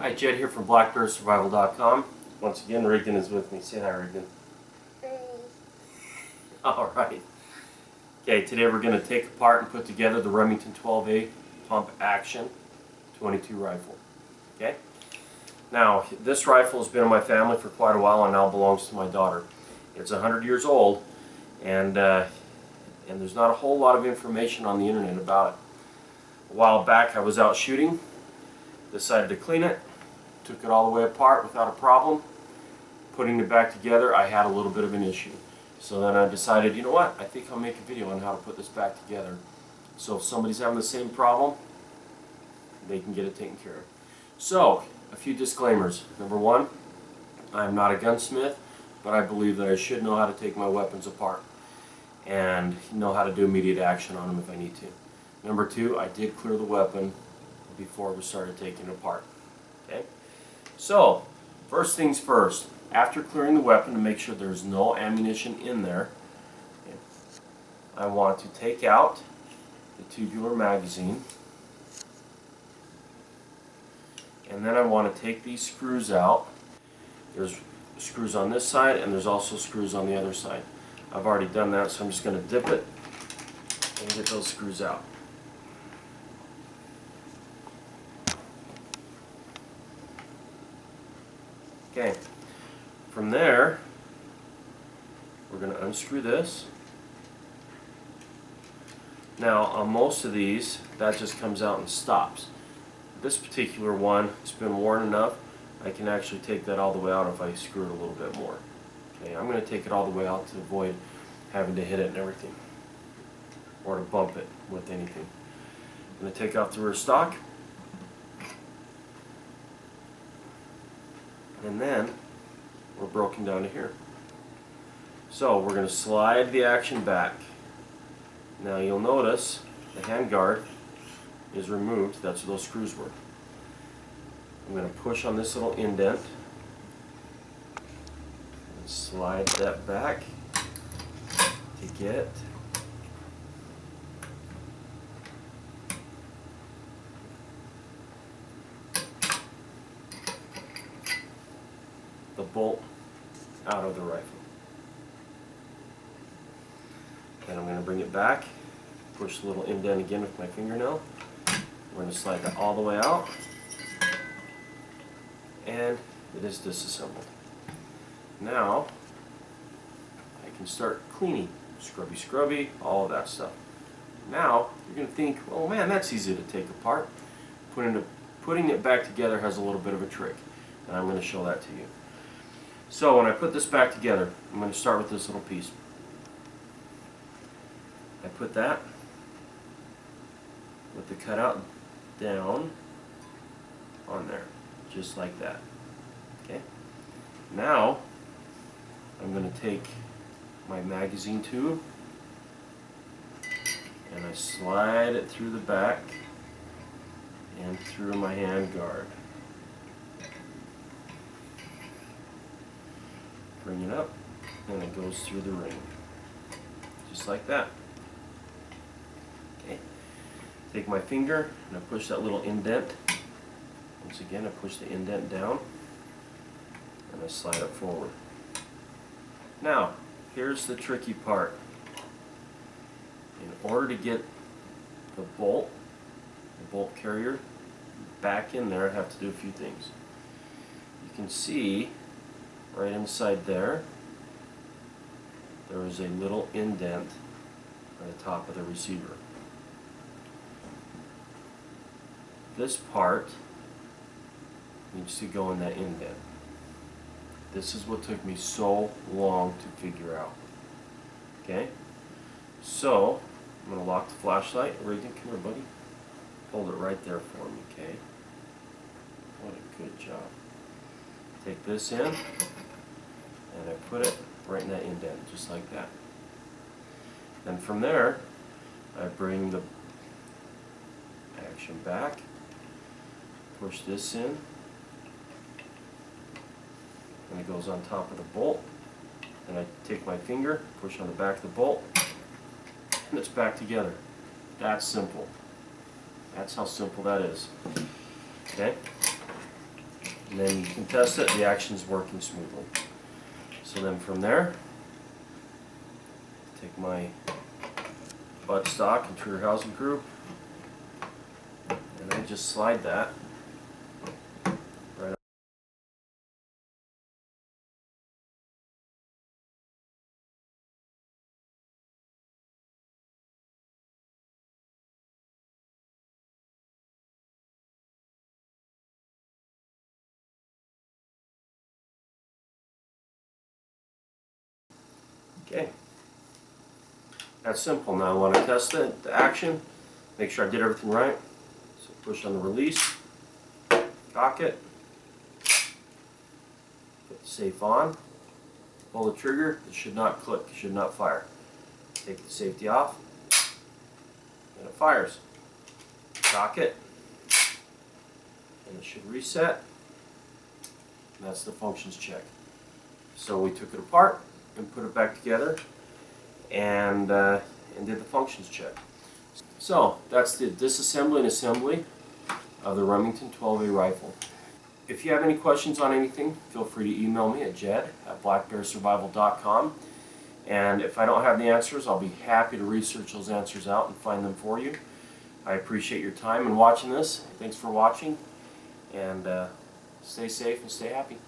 Hi, Jed here from BlackBearSurvival.com. Once again, Regan is with me. Say hi, Regan. Alright. Okay, today we're going to take apart and put together the Remington 12A pump action 22 rifle. Okay? Now, this rifle has been in my family for quite a while and now belongs to my daughter. It's 100 years old, and there's not a whole lot of information on the internet about it. A while back I was out shooting, decided to clean it, took it all the way apart without a problem. Putting it back together, I had a little bit of an issue. So then I decided, you know what, I think I'll make a video on how to put this back together. So if somebody's having the same problem, they can get it taken care of. So, a few disclaimers. Number one, I'm not a gunsmith, but I believe that I should know how to take my weapons apart and know how to do immediate action on them if I need to. Number two, I did clear the weapon before we started taking it apart. Okay? So, first things first, after clearing the weapon to make sure there's no ammunition in there, okay, I want to take out the tubular magazine, and then I want to take these screws out. There's screws on this side and there's also screws on the other side. I've already done that, so I'm just going to dip it and get those screws out. Okay, from there we're going to unscrew this. Now on most of these that just comes out and stops. This particular one, it's been worn enough, I can actually take that all the way out if I screw it a little bit more. Okay, I'm going to take it all the way out to avoid having to hit it and everything, or to bump it with anything. I'm going to take off the rear stock, and then we're broken down to here. So we're going to slide the action back. Now you'll notice the handguard is removed. That's where those screws were. I'm going to push on this little indent and slide that back to get the bolt out of the rifle. Then I'm going to bring it back, push the little indent again with my fingernail. We're going to slide that all the way out, and it is disassembled. Now I can start cleaning, scrubby, all of that stuff. Now you're going to think, oh man, that's easy to take apart. Putting it back together has a little bit of a trick, and I'm going to show that to you. So when I put this back together, I'm going to start with this little piece. I put that with the cutout down on there, just like that. Okay. Now I'm going to take my magazine tube and I slide it through the back and through my hand guard. Bring it up and it goes through the ring, just like that. Okay. Take my finger and I push that little indent. Once again, I push the indent down and I slide it forward. Now, here's the tricky part. In order to get the bolt carrier back in there, I have to do a few things. You can see right inside there, there is a little indent on the top of the receiver. This part needs to go in that indent. This is what took me so long to figure out. Okay? So, I'm going to lock the flashlight. Reagan, come here, buddy. Hold it right there for me, okay? What a good job. Take this in, and I put it right in that indent, just like that. Then from there, I bring the action back, push this in, and it goes on top of the bolt. And I take my finger, push on the back of the bolt, and it's back together. That's simple. That's how simple that is. Okay? and then you can test it, the action is working smoothly. So then from there, take my buttstock and trigger housing group, and I just slide that right up. Okay, that's simple. Now I want to test it, the action, make sure I did everything right. So push on the release, cock it, put the safe on, pull the trigger, it should not click, it should not fire. Take the safety off, and it fires. Cock it, and it should reset. And that's the functions check. So we took it apart and put it back together and did the functions check. So that's the disassembly and assembly of the Remington 12A rifle. If you have any questions on anything, feel free to email me at jed@blackbearsurvival.com. And if I don't have the answers, I'll be happy to research those answers out and find them for you. I appreciate your time in watching this. Thanks for watching, and stay safe and stay happy.